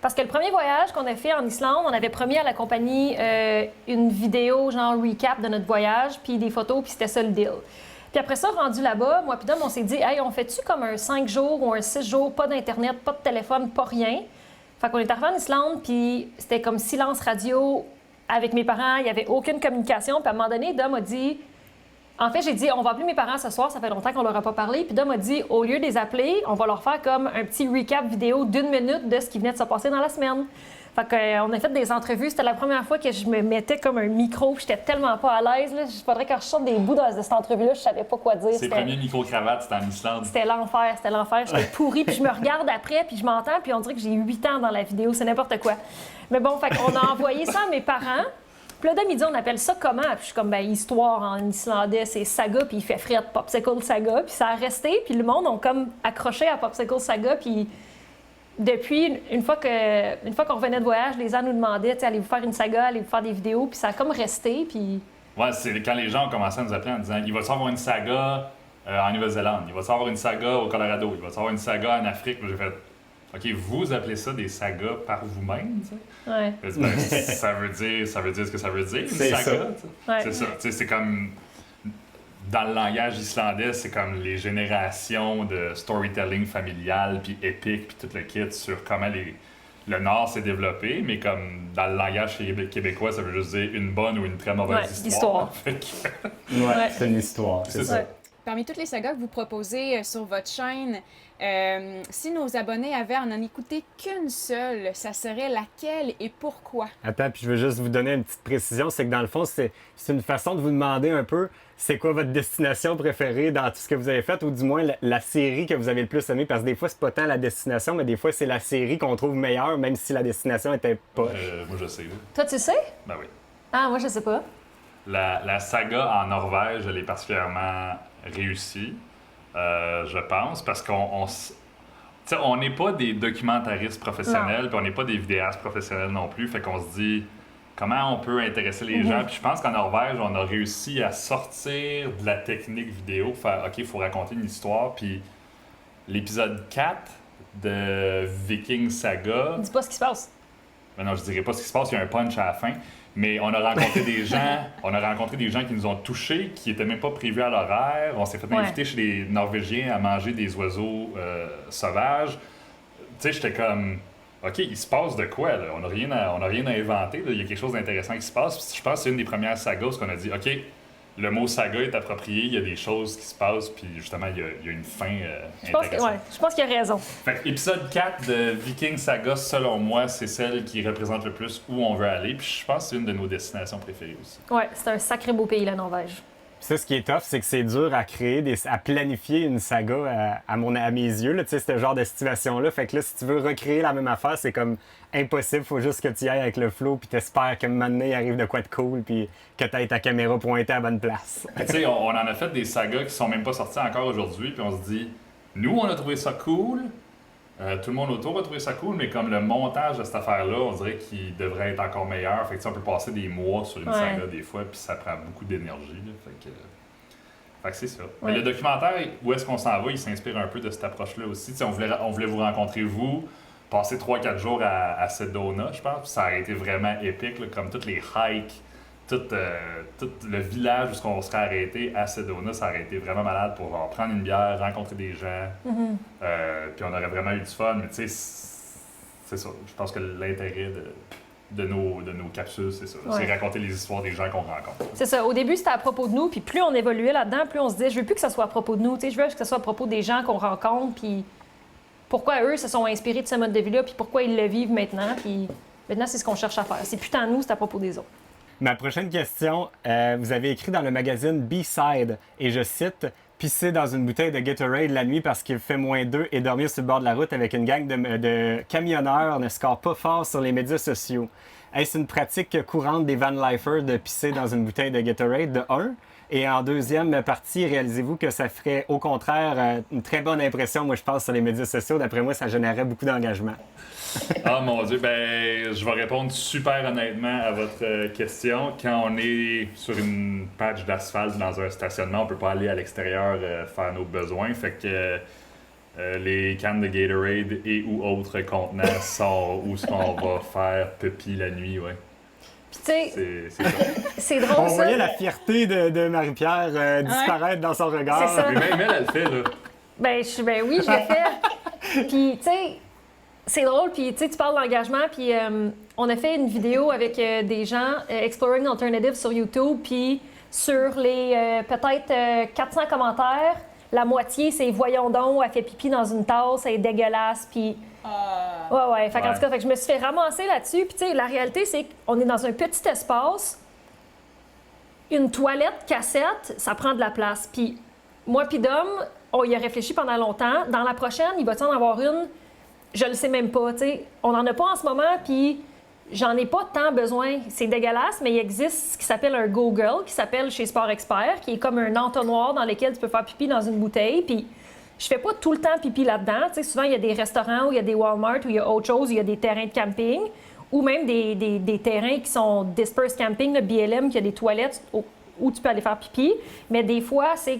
parce que le premier voyage qu'on a fait en Islande, on avait promis à la compagnie une vidéo, genre recap de notre voyage, puis des photos, puis c'était ça le deal. Puis après ça, rendu là-bas, moi puis Dom, on s'est dit, hey, on fait-tu comme un 5 jours ou un 6 jours, pas d'Internet, pas de téléphone, pas rien? Fait qu'on est arrivé en Islande, puis c'était comme silence radio avec mes parents, il n'y avait aucune communication. Puis à un moment donné, Dom a dit, en fait, j'ai dit, on va appeler mes parents ce soir, ça fait longtemps qu'on leur a pas parlé. Puis Dom a dit, au lieu de les appeler, on va leur faire comme un petit recap vidéo d'1 minute de ce qui venait de se passer dans la semaine. Fait qu'on a fait des entrevues. C'était la première fois que je me mettais comme un micro. Puis j'étais tellement pas à l'aise. Il faudrait que je sorte des bouts de cette entrevue-là. Je savais pas quoi dire. Ses premiers micro-cravates, c'était en Islande. C'était l'enfer. J'étais pourrie. Puis je me regarde après, puis je m'entends. Puis on dirait que j'ai 8 ans dans la vidéo. C'est n'importe quoi. Mais bon, fait qu'on a envoyé ça à mes parents. Puis là, Dom, il dit, on appelle ça comment? Puis je suis comme, ben histoire en islandais, c'est saga. Puis il fait fret, Popsicle Saga. Puis ça a resté. Puis le monde ont comme accroché à Popsicle Saga. Puis depuis, une fois qu'on revenait de voyage, les gens nous demandaient, allez-vous faire une saga, allez-vous faire des vidéos, puis ça a comme resté, puis... Ouais, c'est quand les gens ont commencé à nous appeler en disant, il va y avoir une saga en Nouvelle-Zélande, il va y avoir une saga au Colorado, il va y avoir une saga en Afrique. J'ai fait, OK, vous appelez ça des sagas par vous-même, tu sais? Ouais. Ben, ça veut dire ce que ça veut dire, une saga, ça. tu sais. Ouais. C'est ça, tu sais, c'est comme... Dans le langage islandais, c'est comme les générations de storytelling familial, puis épique, puis tout le kit sur comment le Nord s'est développé, mais comme dans le langage québécois, ça veut juste dire une bonne ou une très mauvaise Ouais, histoire. Ouais. C'est une histoire, c'est ça. Ouais. Parmi toutes les sagas que vous proposez sur votre chaîne, si nos abonnés avaient à en écouter qu'une seule, ça serait laquelle et pourquoi? Attends, puis je veux juste vous donner une petite précision, c'est que dans le fond, c'est une façon de vous demander un peu c'est quoi votre destination préférée dans tout ce que vous avez fait, ou du moins la série que vous avez le plus aimée, parce que des fois, c'est pas tant la destination, mais des fois, c'est la série qu'on trouve meilleure, même si la destination était pas... Moi, je sais. Là. Toi, tu sais? Ben oui. Ah, moi, je sais pas. La saga en Norvège, elle est particulièrement réussie, je pense, parce on n'est pas des documentaristes professionnels, puis on n'est pas des vidéastes professionnels non plus, fait qu'on se dit comment on peut intéresser les gens. Puis je pense qu'en Norvège, on a réussi à sortir de la technique vidéo, faire OK, il faut raconter une histoire, puis l'épisode 4 de Viking Saga... Dis pas ce qui se passe. Ben non, je dirais pas ce qui se passe, il y a un punch à la fin. Mais on a rencontré des gens, qui nous ont touchés, qui n'étaient même pas prévus à l'horaire. On s'est fait inviter chez les Norvégiens à manger des oiseaux sauvages. Tu sais, j'étais comme, OK, il se passe de quoi, là? On n'a rien à inventer, là. Il y a quelque chose d'intéressant qui se passe. Puis je pense que c'est une des premières sagas où on a dit, OK, le mot saga est approprié, il y a des choses qui se passent, puis justement, il y a une fin intéressante. Je pense qu'il a raison. Fait que épisode 4 de Viking Saga, selon moi, c'est celle qui représente le plus où on veut aller, puis je pense que c'est une de nos destinations préférées aussi. Ouais, c'est un sacré beau pays, la Norvège. Ça, ce qui est tough, c'est que c'est dur à créer, à planifier une saga à mes yeux, là, tu sais, ce genre de situation-là. Fait que là, si tu veux recréer la même affaire, c'est comme impossible. Faut juste que tu y ailles avec le flow, puis t'espères que maintenant, il arrive de quoi de cool, puis que t'aies ta caméra pointée à la bonne place. Tu sais, on en a fait des sagas qui sont même pas sorties encore aujourd'hui, puis on se dit, nous, on a trouvé ça cool, tout le monde autour a trouvé ça cool, mais comme le montage de cette affaire-là, on dirait qu'il devrait être encore meilleur. Fait que on peut passer des mois sur une saga des fois, puis ça prend beaucoup d'énergie. Là. Fait que c'est ça. Ouais. Mais le documentaire, où est-ce qu'on s'en va, il s'inspire un peu de cette approche-là aussi. T'sais, on voulait vous rencontrer, vous, passer 3-4 jours à Sedona, je pense. Puis ça a été vraiment épique, là, comme toutes les hikes, tout le village où on serait arrêté à Sedona, ça aurait été vraiment malade pour genre, prendre une bière, rencontrer des gens. Puis on aurait vraiment eu du fun. Mais tu sais, c'est ça. Je pense que l'intérêt de nos capsules, c'est ça. Ouais. C'est raconter les histoires des gens qu'on rencontre. C'est ça. Au début, c'était à propos de nous, puis plus on évoluait là-dedans, plus on se disait, je veux plus que ça soit à propos de nous. Tu sais, je veux que ça soit à propos des gens qu'on rencontre, puis pourquoi eux se sont inspirés de ce mode de vie-là, puis pourquoi ils le vivent maintenant. Puis maintenant, c'est ce qu'on cherche à faire. C'est plus tant nous, c'est à propos des autres. Ma prochaine question, vous avez écrit dans le magazine B-Side, et je cite, « Pisser dans une bouteille de Gatorade la nuit parce qu'il fait -2 et dormir sur le bord de la route avec une gang de camionneurs ne score pas fort sur les médias sociaux. » Est-ce une pratique courante des van-lifers de pisser dans une bouteille de Gatorade, de 1? Et en deuxième partie, réalisez-vous que ça ferait au contraire une très bonne impression, moi je pense, sur les médias sociaux. D'après moi, ça générerait beaucoup d'engagement. Ah mon Dieu, ben je vais répondre super honnêtement à votre question. Quand on est sur une patch d'asphalte dans un stationnement, on peut pas aller à l'extérieur faire nos besoins. Fait que les cannes de Gatorade et ou autres contenants sont où ce qu'on va faire pipi la nuit, ouais. Puis tu sais, C'est ça. c'est drôle On ça. voyait la fierté de Marie-Pierre disparaître dans son regard. C'est ça. Mais même elle le fait, là. Ben oui, je l'ai fait. Puis, tu sais, c'est drôle. Puis, tu sais, tu parles d'engagement. Puis, on a fait une vidéo avec des gens, Exploring Alternatives sur YouTube. Puis, sur les peut-être 400 commentaires, la moitié, c'est voyons donc, elle fait pipi dans une tasse, elle est dégueulasse. Puis, ouais. Fait qu'en tout cas, fait que je me suis fait ramasser là-dessus. Puis, tu sais, la réalité, c'est qu'on est dans un petit espace. Une toilette cassette, ça prend de la place. Puis, moi, puis Dom, on y a réfléchi pendant longtemps. Dans la prochaine, il va-t-il en avoir une? Je le sais même pas, tu sais. On n'en a pas en ce moment, puis j'en ai pas tant besoin. C'est dégueulasse, mais il existe ce qui s'appelle un Go Girl, qui s'appelle chez Sport Expert, qui est comme un entonnoir dans lequel tu peux faire pipi dans une bouteille. Puis je fais pas tout le temps pipi là-dedans. Tu sais, souvent, il y a des restaurants, où il y a des Walmart, où il y a autre chose, où il y a des terrains de camping, ou même des terrains qui sont dispersed camping, le BLM, qui a des toilettes où tu peux aller faire pipi. Mais des fois, c'est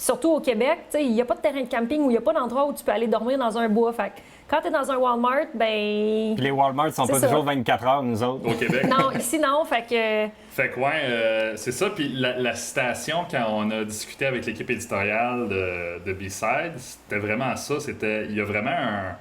surtout au Québec, il n'y a pas de terrain de camping ou il n'y a pas d'endroit où tu peux aller dormir dans un bois. Fait que quand tu es dans un Walmart, ben. Puis les Walmart sont pas ça. toujours 24 heures, nous autres. Au Québec. Non, ici non. Fait que. Fait que ouais, c'est ça. Puis la citation, quand on a discuté avec l'équipe éditoriale de B-Side, c'était vraiment ça. Il y a vraiment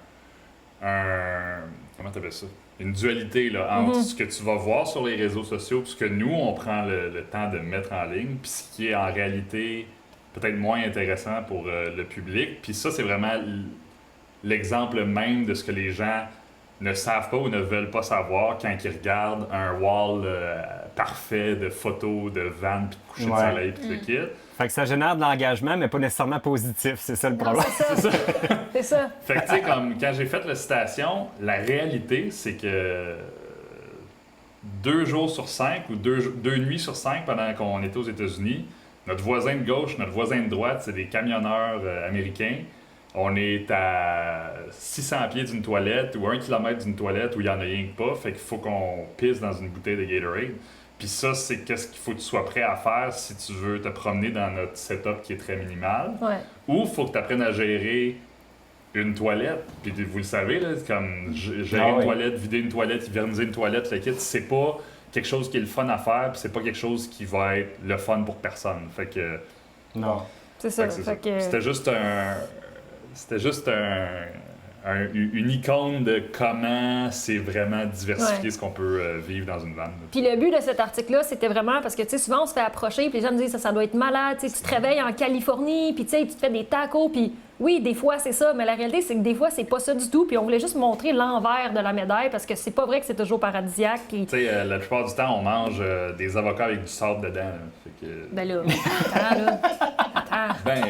comment t'appelles ça? Une dualité là, entre ce que tu vas voir sur les réseaux sociaux, puis ce que nous, on prend le temps de mettre en ligne, puis ce qui est en réalité peut-être moins intéressant pour le public. Puis ça, c'est vraiment l'exemple même de ce que les gens ne savent pas ou ne veulent pas savoir quand ils regardent un wall parfait de photos de vannes, puis de coucher de soleil, puis tout le kit. Fait que ça génère de l'engagement, mais pas nécessairement positif, c'est ça le Non, problème. c'est ça. C'est ça. Fait que tu sais, comme quand j'ai fait la citation, la réalité, c'est que 2 jours sur 5 ou 2 nuits sur 5 pendant qu'on était aux États-Unis, notre voisin de gauche, notre voisin de droite, c'est des camionneurs américains. On est à 600 pieds d'une toilette ou 1 kilomètre d'une toilette où il n'y en a rien que pas. Fait qu'il faut qu'on pisse dans une bouteille de Gatorade. Puis ça, c'est qu'est-ce qu'il faut que tu sois prêt à faire si tu veux te promener dans notre setup qui est très minimal. Ouais. Ou il faut que tu apprennes à gérer une toilette. Puis vous le savez, là, comme gérer une toilette, vider une toilette, hiverniser une toilette, le kit, c'est pas quelque chose qui est le fun à faire, puis c'est pas quelque chose qui va être le fun pour personne. Fait que... Non. C'est ça. Fait que c'était juste une icône de comment c'est vraiment diversifié ce qu'on peut vivre dans une vanne. Puis le but de cet article-là, c'était vraiment parce que, tu sais, souvent on se fait approcher, puis les gens nous disent ça doit être malade, tu sais, tu te réveilles en Californie, puis tu sais, tu te fais des tacos, puis oui, des fois c'est ça, mais la réalité c'est que des fois c'est pas ça du tout, puis on voulait juste montrer l'envers de la médaille parce que c'est pas vrai que c'est toujours paradisiaque. Puis... Tu sais, la plupart du temps, on mange des avocats avec du sable dedans. Là. Fait que... Ben là, attends, là. Attends. Ben,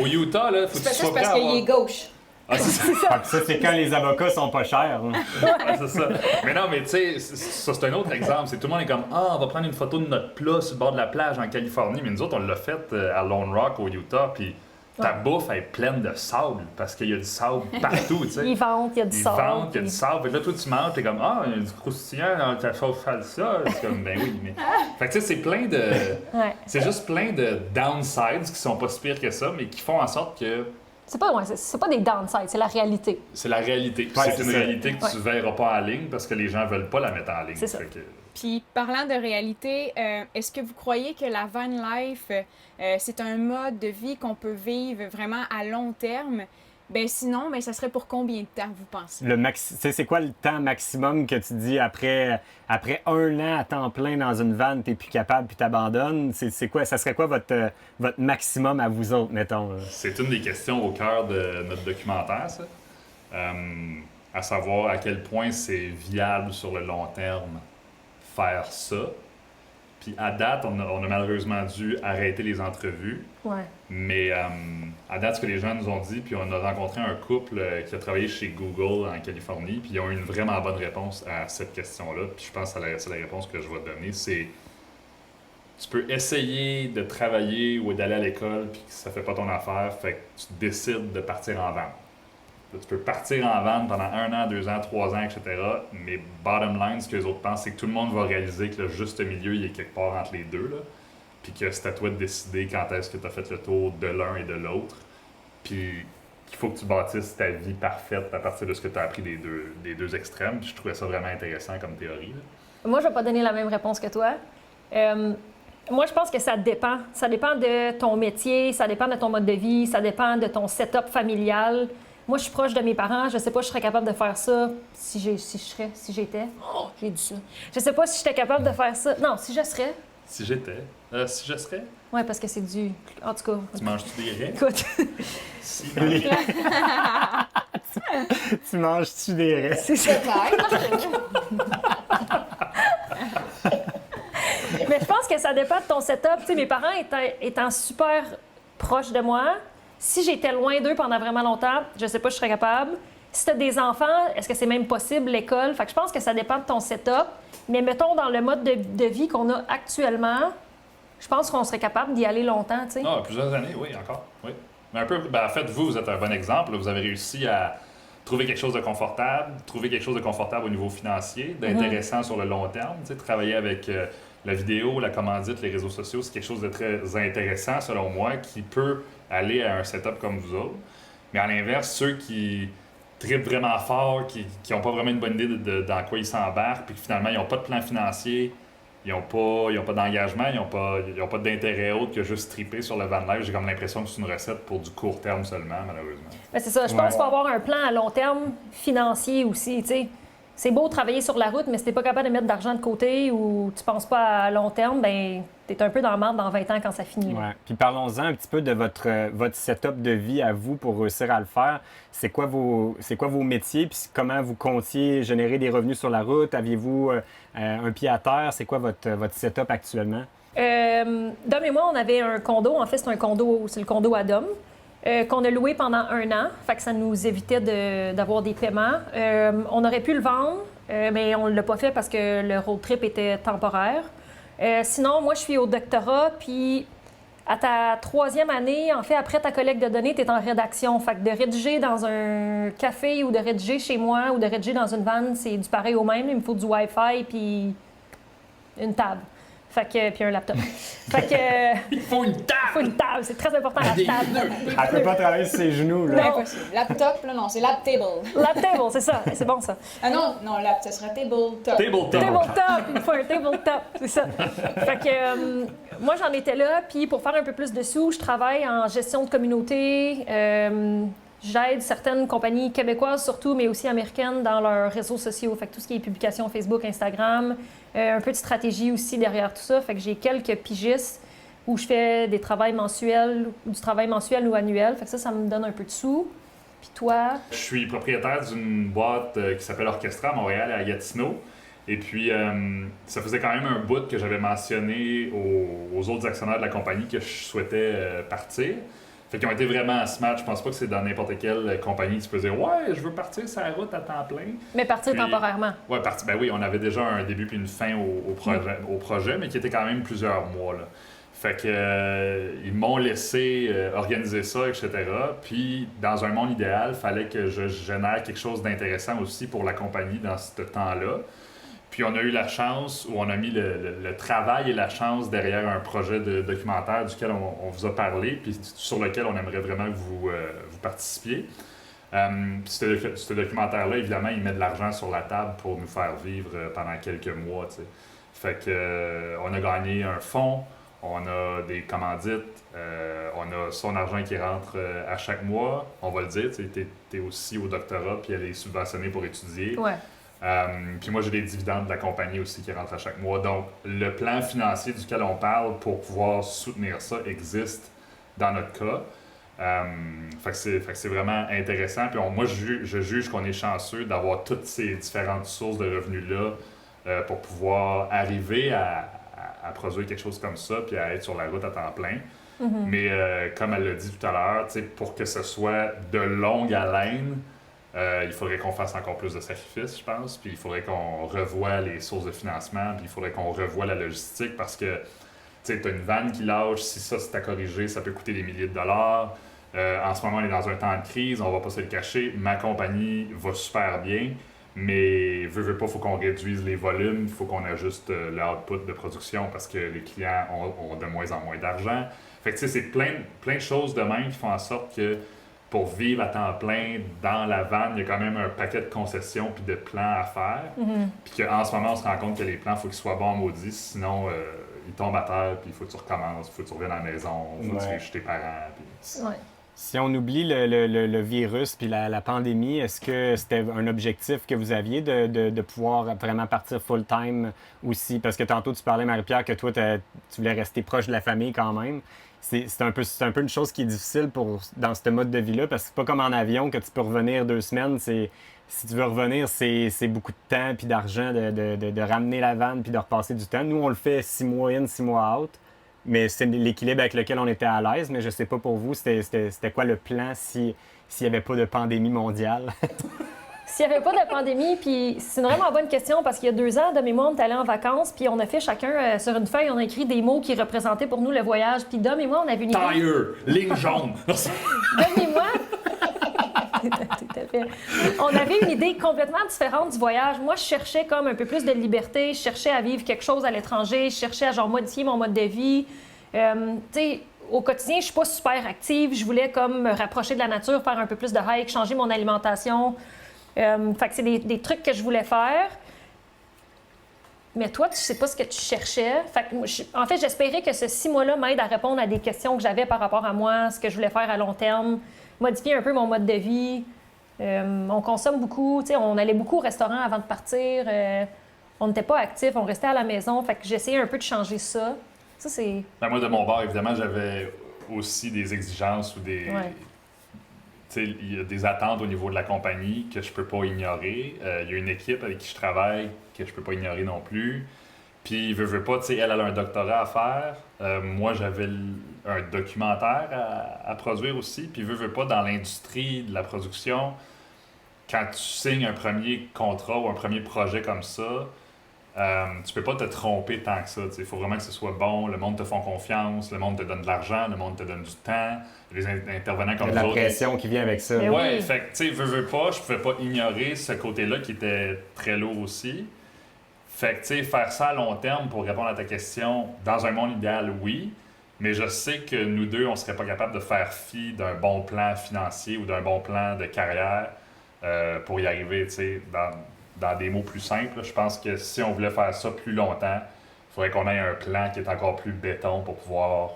au Utah, là, faut que tu sois prêt à parce qu'il avoir... est gauche. Ah, c'est ça. Fait que ça, c'est quand les avocats sont pas chers. Hein. Ouais, c'est ça. Mais non, mais tu sais, ça c'est un autre exemple. C'est tout le monde est comme on va prendre une photo de notre plat sur le bord de la plage en Californie. Mais nous autres, on l'a fait à Lone Rock, au Utah. Puis ta bouffe elle est pleine de sable parce qu'il y a du sable partout, tu sais. Ils vendent, il y a du sable. Ils vendent, il y a du sable. Fait que là, toi, tu manges, t'es comme il y a du croustillant dans ta sauce salsa. C'est comme, ben oui. Mais... Fait que tu sais, c'est plein de. Ouais. C'est juste plein de downsides qui sont pas si pires que ça, mais qui font en sorte que. C'est pas des downsides, c'est la réalité. C'est la réalité. Puis Ouais, c'est une ça. réalité que tu verras pas en ligne parce que les gens veulent pas la mettre en ligne. C'est ça. Fait que... Puis, parlant de réalité, est-ce que vous croyez que la van life, c'est un mode de vie qu'on peut vivre vraiment à long terme? Ben sinon, ça serait pour combien de temps, vous pensez? C'est quoi le temps maximum que tu dis après 1 an à temps plein dans une vanne, t'es plus capable puis t'abandonnes? C'est quoi? Ça serait quoi votre maximum à vous autres, mettons? Là? C'est une des questions au cœur de notre documentaire, ça. À savoir à quel point c'est viable sur le long terme faire ça. Puis à date, on a malheureusement dû arrêter les entrevues. Ouais. Mais à date, ce que les gens nous ont dit, puis on a rencontré un couple qui a travaillé chez Google en Californie, puis ils ont eu une vraiment bonne réponse à cette question-là. Puis je pense que c'est la réponse que je vais te donner. C'est tu peux essayer de travailler ou d'aller à l'école, puis que ça fait pas ton affaire, fait que tu décides de partir en vente. Là, tu peux partir en vente pendant 1 an, 2 ans, 3 ans, etc. Mais bottom line, ce que les autres pensent, c'est que tout le monde va réaliser que le juste milieu, il est quelque part entre les deux. Là. Puis que c'est à toi de décider quand est-ce que tu as fait le tour de l'un et de l'autre. Puis qu'il faut que tu bâtisses ta vie parfaite à partir de ce que tu as appris des deux extrêmes. Puis je trouvais ça vraiment intéressant comme théorie. Là. Moi, je vais pas donner la même réponse que toi. Moi, je pense que ça dépend. Ça dépend de ton métier, ça dépend de ton mode de vie, ça dépend de ton setup familial. Moi, je suis proche de mes parents. Je sais pas si je serais capable de faire ça si j'étais. Oh, j'ai dit ça. Je sais pas si j'étais capable de faire ça. Non, si je serais. Si j'étais. Si je serais. Oui, parce que c'est du... En tout cas... Tu manges-tu des raies? Écoute... Si, Tu manges-tu des restes? C'est ça. Mais je pense que ça dépend de ton setup. Tu sais, mes parents étant super proches de moi, si j'étais loin d'eux pendant vraiment longtemps, je sais pas si je serais capable. Si tu as des enfants, est-ce que c'est même possible, l'école? Fait que je pense que ça dépend de ton setup. Mais mettons, dans le mode de vie qu'on a actuellement, je pense qu'on serait capable d'y aller longtemps, tu sais. Ah, plusieurs années, oui, encore. Oui. Mais un peu, en fait, vous êtes un bon exemple. Là. Vous avez réussi à trouver quelque chose de confortable, au niveau financier, d'intéressant sur le long terme. Tu sais, travailler avec la vidéo, la commandite, les réseaux sociaux, c'est quelque chose de très intéressant, selon moi, qui peut aller à un setup comme vous autres. Mais à l'inverse, ceux qui trippent vraiment fort, qui n'ont pas vraiment une bonne idée dans quoi ils s'embarquent, puis que finalement, ils n'ont pas de plan financier, ils n'ont pas d'engagement, ils n'ont pas d'intérêt autre que juste tripper sur le van life. J'ai comme l'impression que c'est une recette pour du court terme seulement, malheureusement. Ben, c'est ça. Je pense qu'il faut avoir un plan à long terme financier aussi, tu sais. C'est beau travailler sur la route, mais si t'es pas capable de mettre d'argent de côté ou tu penses pas à long terme, ben t'es un peu dans le marde dans 20 ans quand ça finit. Ouais. Puis parlons-en un petit peu de votre setup de vie à vous pour réussir à le faire. C'est quoi vos métiers? Puis comment vous comptiez générer des revenus sur la route? Aviez-vous un pied à terre? C'est quoi votre setup actuellement? Dom et moi, on avait un condo. En fait, c'est le condo à Dom. Qu'on a loué pendant 1 an, fait que ça nous évitait d'avoir des paiements. On aurait pu le vendre, mais on ne l'a pas fait parce que le road trip était temporaire. Sinon, moi, je suis au doctorat, puis à ta 3e année, en fait, après ta collecte de données, tu es en rédaction. Fait que de rédiger dans un café ou de rédiger chez moi ou de rédiger dans une vanne, c'est du pareil au même. Il me faut du Wi-Fi puis une table. Fait que, puis un laptop. Fait que, Il faut une table! il faut une table, c'est très important la table. Elle peut pas travailler sur ses genoux, là. Impossible. Laptop, là, non, c'est lap table. Lap table, c'est ça, c'est bon ça. Ah non, ça serait tabletop. Tabletop! Tabletop, il faut un tabletop, c'est ça. Fait que moi j'en étais là, puis pour faire un peu plus de sous, je travaille en gestion de communauté. J'aide certaines compagnies québécoises surtout, mais aussi américaines dans leurs réseaux sociaux. Fait que tout ce qui est publication Facebook, Instagram, un peu de stratégie aussi derrière tout ça. Fait que j'ai quelques pigistes où je fais du travail mensuel ou annuel. Fait que ça me donne un peu de sous. Puis toi? Je suis propriétaire d'une boîte qui s'appelle Orchestra à Montréal, à Gatineau. Et puis, ça faisait quand même un bout que j'avais mentionné aux autres actionnaires de la compagnie que je souhaitais partir. Fait qu'ils ont été vraiment smart. Je pense pas que c'est dans n'importe quelle compagnie que tu peux dire « Ouais, je veux partir sur la route à temps plein. » Mais partir Puis, temporairement. Ouais, ben oui, on avait déjà un début puis une fin au projet, mais qui était quand même plusieurs mois, là. Fait que ils m'ont laissé organiser ça, etc. Puis, dans un monde idéal, il fallait que je génère quelque chose d'intéressant aussi pour la compagnie dans ce temps-là. Puis on a eu la chance, ou on a mis le travail et la chance derrière un projet de documentaire duquel on vous a parlé, puis sur lequel on aimerait vraiment que vous participiez. Ce documentaire-là, évidemment, il met de l'argent sur la table pour nous faire vivre pendant quelques mois, tu sais. Fait que on a gagné un fonds, on a des commandites, on a son argent qui rentre à chaque mois, on va le dire, tu sais, t'es aussi au doctorat, puis elle est subventionnée pour étudier. Ouais. Puis moi, j'ai des dividendes de la compagnie aussi qui rentrent à chaque mois. Donc, le plan financier duquel on parle pour pouvoir soutenir ça existe dans notre cas. Fait que c'est vraiment intéressant. Puis moi, je juge qu'on est chanceux d'avoir toutes ces différentes sources de revenus-là pour pouvoir arriver à produire quelque chose comme ça puis à être sur la route à temps plein. Mais comme elle l'a dit tout à l'heure, pour que ce soit de longue haleine, il faudrait qu'on fasse encore plus de sacrifices, je pense. Puis il faudrait qu'on revoie les sources de financement, puis il faudrait qu'on revoie la logistique parce que tu as une vanne qui lâche, si ça c'est à corriger, ça peut coûter des milliers de dollars. En ce moment, on est dans un temps de crise, on va pas se le cacher. Ma compagnie va super bien, mais veut pas, il faut qu'on réduise les volumes, il faut qu'on ajuste le output de production parce que les clients ont de moins en moins d'argent. Fait que tu sais, c'est plein de choses de même qui font en sorte que pour vivre à temps plein dans la vanne, il y a quand même un paquet de concessions puis de plans à faire. Puis qu'en ce moment, on se rend compte que les plans, il faut qu'ils soient bons en maudit, sinon ils tombent à terre, puis il faut que tu recommences, il faut que tu reviennes à la maison, il faut que tu viennes chez tes parents. Puis... Ouais. Si on oublie le virus puis la pandémie, est-ce que c'était un objectif que vous aviez de pouvoir vraiment partir full-time aussi? Parce que tantôt, tu parlais, Marie-Pierre, que toi, tu voulais rester proche de la famille quand même. C'est un peu une chose qui est difficile dans ce mode de vie-là, parce que c'est pas comme en avion que tu peux revenir 2 semaines. Si tu veux revenir, c'est beaucoup de temps puis d'argent de ramener la vanne puis de repasser du temps. Nous, on le fait 6 mois in, 6 mois out. Mais c'est l'équilibre avec lequel on était à l'aise. Mais je sais pas pour vous, c'était quoi le plan s'il n'y avait pas de pandémie mondiale? S'il n'y avait pas de pandémie, puis c'est une vraiment bonne question parce qu'il y a 2 ans, Dom et moi, on est allés en vacances, puis on a fait chacun sur une feuille, on a écrit des mots qui représentaient pour nous le voyage. Puis Dom et moi, on avait une idée. Tire! Ligne jaune! Dom et moi, tout à fait. On avait une idée complètement différente du voyage. Moi, je cherchais comme un peu plus de liberté, je cherchais à vivre quelque chose à l'étranger, je cherchais à genre modifier mon mode de vie. Tu sais, au quotidien, je suis pas super active, je voulais comme me rapprocher de la nature, faire un peu plus de hike, changer mon alimentation. Fait que c'est des trucs que je voulais faire. Mais toi, tu sais pas ce que tu cherchais. Fait que en fait, j'espérais que ce 6 mois-là m'aide à répondre à des questions que j'avais par rapport à moi, ce que je voulais faire à long terme, modifier un peu mon mode de vie. On consomme beaucoup, tu sais, on allait beaucoup au restaurant avant de partir. On n'était pas actifs, on restait à la maison. Fait que j'essayais un peu de changer ça. Ça, c'est... Ben, moi, de mon bord, évidemment, j'avais aussi des exigences ou des... Ouais. Il y a des attentes au niveau de la compagnie que je peux pas ignorer. Il y a une équipe avec qui je travaille que je peux pas ignorer non plus. Puis, veut pas, elle a un doctorat à faire. Moi, j'avais un documentaire à produire aussi. Puis, veut pas, dans l'industrie de la production, quand tu signes un premier contrat ou un premier projet comme ça, tu peux pas te tromper tant que ça. Il faut vraiment que ce soit bon, le monde te fait confiance, le monde te donne de l'argent, le monde te donne du temps, les intervenants comme Il y nous a de la autres. pression qui vient avec ça. Mais Ouais, oui. fait que, tu sais, veux pas, je pouvais pas ignorer ce côté-là qui était très lourd aussi. Fait que, tu sais, faire ça à long terme pour répondre à ta question, dans un monde idéal, oui, mais je sais que nous deux, on serait pas capable de faire fi d'un bon plan financier ou d'un bon plan de carrière pour y arriver, tu sais, dans des mots plus simples. Je pense que si on voulait faire ça plus longtemps, il faudrait qu'on ait un plan qui est encore plus béton pour pouvoir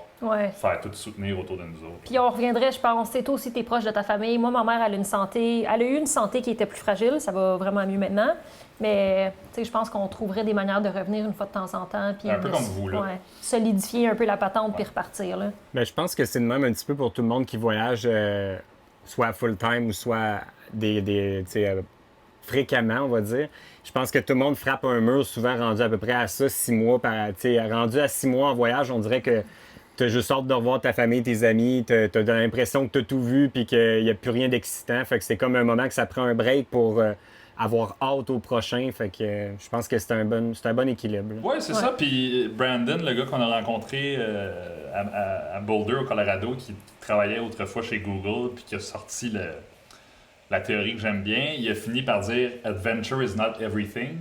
faire tout soutenir autour de nous autres. Puis on reviendrait, je pense, c'est toi aussi, t'es proche de ta famille. Moi, ma mère, elle a eu une santé qui était plus fragile, ça va vraiment mieux maintenant. Mais, tu sais, je pense qu'on trouverait des manières de revenir une fois de temps en temps. Puis Un peu comme vous, là. Ouais, solidifier un peu la patente puis repartir, là. Ben, je pense que c'est de même un petit peu pour tout le monde qui voyage, soit full-time ou soit fréquemment, on va dire. Je pense que tout le monde frappe un mur, souvent rendu à peu près à ça, 6 mois. Rendu à 6 mois en voyage, on dirait que tu as juste hâte de revoir ta famille, tes amis, tu as l'impression que tu as tout vu puis qu'il n'y a plus rien d'excitant. Fait que c'est comme un moment que ça prend un break pour avoir hâte au prochain. Fait que je pense que c'est un bon équilibre. Oui, c'est ça. Puis Brandon, le gars qu'on a rencontré à Boulder, au Colorado, qui travaillait autrefois chez Google puis qui a sorti la théorie que j'aime bien, il a fini par dire « Adventure is not everything »,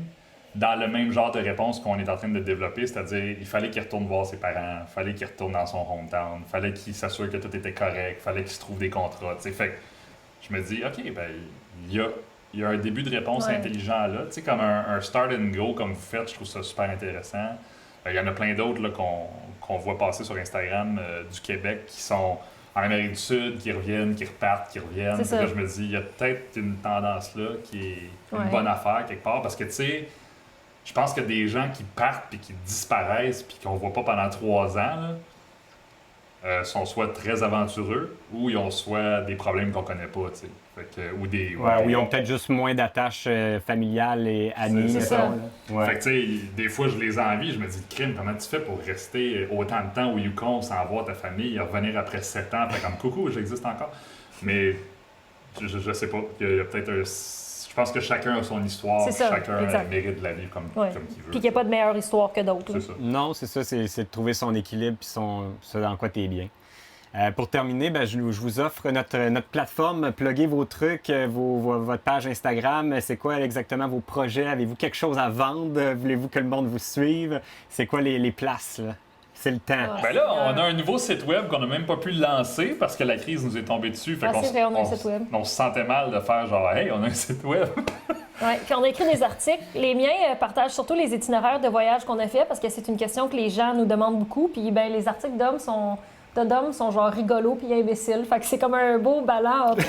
dans le même genre de réponse qu'on est en train de développer, c'est-à-dire il fallait qu'il retourne voir ses parents, il fallait qu'il retourne dans son hometown, il fallait qu'il s'assure que tout était correct, il fallait qu'il se trouve des contrats. T'sais. Fait que je me dis, OK, ben il y a un début de réponse intelligent là, comme un start and go comme vous faites, je trouve ça super intéressant. Il y en a plein d'autres là, qu'on voit passer sur Instagram du Québec qui sont en Amérique du Sud, qui reviennent, qui repartent, qui reviennent. Là, je me dis, il y a peut-être une tendance là qui est une bonne affaire quelque part, parce que tu sais, je pense que des gens qui partent puis qui disparaissent puis qu'on voit pas pendant 3 ans, sont soit très aventureux ou ils ont soit des problèmes qu'on connaît pas, tu sais. Ou des... Ouais, ou ils ont peut-être juste moins d'attaches familiales et amies. C'est ça. mettons, là. Ouais. Fait que, tu sais, des fois, je les envie, je me dis, crime, comment tu fais pour rester autant de temps au Yukon sans voir ta famille et revenir après 7 ans? Fait comme, coucou, j'existe encore. Mais je sais pas. Il y a peut-être un... Je pense que chacun a son histoire, C'est ça, chacun exact. mérite la vie comme Ouais. qu'il veut. Puis qu'il n'y a pas de meilleure histoire que d'autres. C'est ça. Non, c'est ça, c'est de trouver son équilibre puis ce dans quoi tu es bien. Pour terminer, ben, je vous offre notre plateforme. Pluguez vos trucs, votre page Instagram. C'est quoi exactement vos projets? Avez-vous quelque chose à vendre? Voulez-vous que le monde vous suive? C'est quoi les places, là? C'est le temps. Ben là, on a un nouveau site web qu'on n'a même pas pu lancer parce que la crise nous est tombée dessus. Fait qu'on c'est vrai, on a un site web. on se sentait mal de faire genre, hey, on a un site web. Ouais, puis on a écrit des articles. Les miens partagent surtout les itinéraires de voyage qu'on a fait parce que c'est une question que les gens nous demandent beaucoup. Puis ben, les articles d'hommes sont genre rigolos puis imbéciles. Fait que c'est comme un beau ballon entre...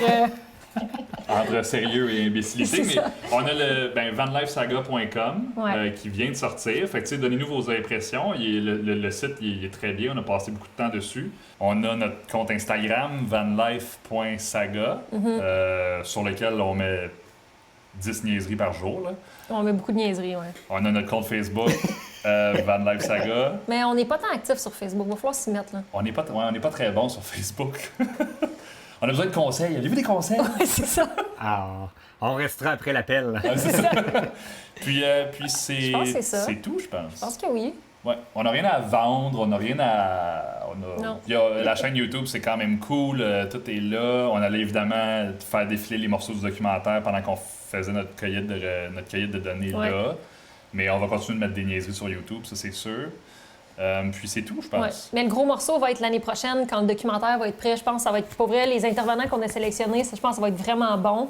Entre sérieux et imbécilité. C'est Mais ça. on a le vanlifesaga.com Ouais. qui vient de sortir. Fait que, tu sais, donnez-nous vos impressions. Le site il est très bien. On a passé beaucoup de temps dessus. On a notre compte Instagram, vanlife.saga, sur lequel on met 10 niaiseries par jour. Là. On met beaucoup de niaiseries, ouais. On a notre compte Facebook, vanlifesaga. Mais on n'est pas tant actifs sur Facebook. Il va falloir s'y mettre, là. On n'est pas très bon sur Facebook. On a besoin de conseils. Avez-vous des conseils? Ouais, c'est ça. Alors, on restera après l'appel. Ah, c'est ça. Puis c'est Je pense que c'est ça. c'est tout, je pense. Je pense que oui. Ouais. On n'a rien à vendre, on n'a rien à... Non. Il y a, la chaîne YouTube, c'est quand même cool, tout est là. On allait évidemment faire défiler les morceaux du documentaire pendant qu'on faisait notre cueillette de données Ouais. là. Mais on va continuer de mettre des niaiseries sur YouTube, ça c'est sûr. Puis c'est tout, je Ouais. pense. Mais le gros morceau va être l'année prochaine, quand le documentaire va être prêt. Je pense que ça va être, pour vrai, les intervenants qu'on a sélectionnés, je pense que ça va être vraiment bon.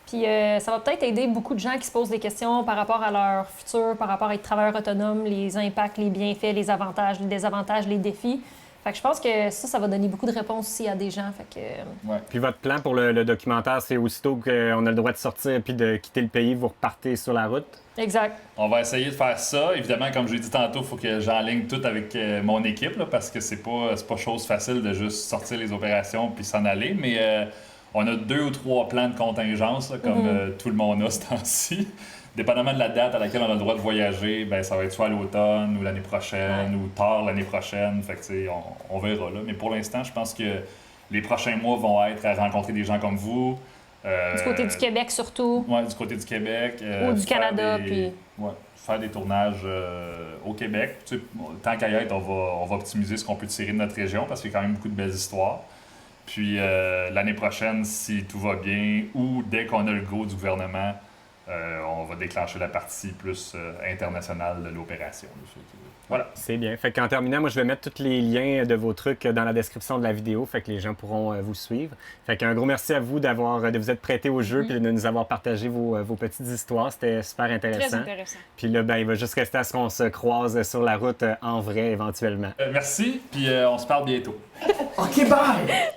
Puis ça va peut-être aider beaucoup de gens qui se posent des questions par rapport à leur futur, par rapport à être travailleur autonome, les impacts, les bienfaits, les avantages, les désavantages, les défis. Fait que je pense que ça va donner beaucoup de réponses aussi à des gens. Fait que... Ouais. Puis votre plan pour le documentaire, c'est aussitôt qu'on a le droit de sortir puis de quitter le pays, vous repartez sur la route? Exact. On va essayer de faire ça. Évidemment, comme je l'ai dit tantôt, il faut que j'enligne tout avec mon équipe là, parce que c'est pas chose facile de juste sortir les opérations puis s'en aller. Mais on a 2 ou 3 plans de contingence, là, comme tout le monde a ce temps-ci. Dépendamment de la date à laquelle on a le droit de voyager, ben, ça va être soit à l'automne ou l'année prochaine ou tard l'année prochaine. Fait que, tu sais, on verra. Là. Mais pour l'instant, je pense que les prochains mois vont être à rencontrer des gens comme vous. Du côté du Québec surtout. Oui, du côté du Québec. Ou du faire Canada, puis... Ouais, faire des tournages au Québec. Tu sais, tant qu'à y être, on va optimiser ce qu'on peut tirer de notre région parce qu'il y a quand même beaucoup de belles histoires. Puis l'année prochaine, si tout va bien, ou dès qu'on a le go du gouvernement, on va déclencher la partie plus internationale de l'opération. Voilà. C'est bien. Fait qu'en terminant, moi, je vais mettre tous les liens de vos trucs dans la description de la vidéo, fait que les gens pourront vous suivre. Fait qu'un gros merci à vous de vous être prêtés au jeu et de nous avoir partagé vos petites histoires. C'était super intéressant. Très intéressant. Puis là, ben, il va juste rester à ce qu'on se croise sur la route en vrai éventuellement. Merci, puis on se parle bientôt. OK, bye!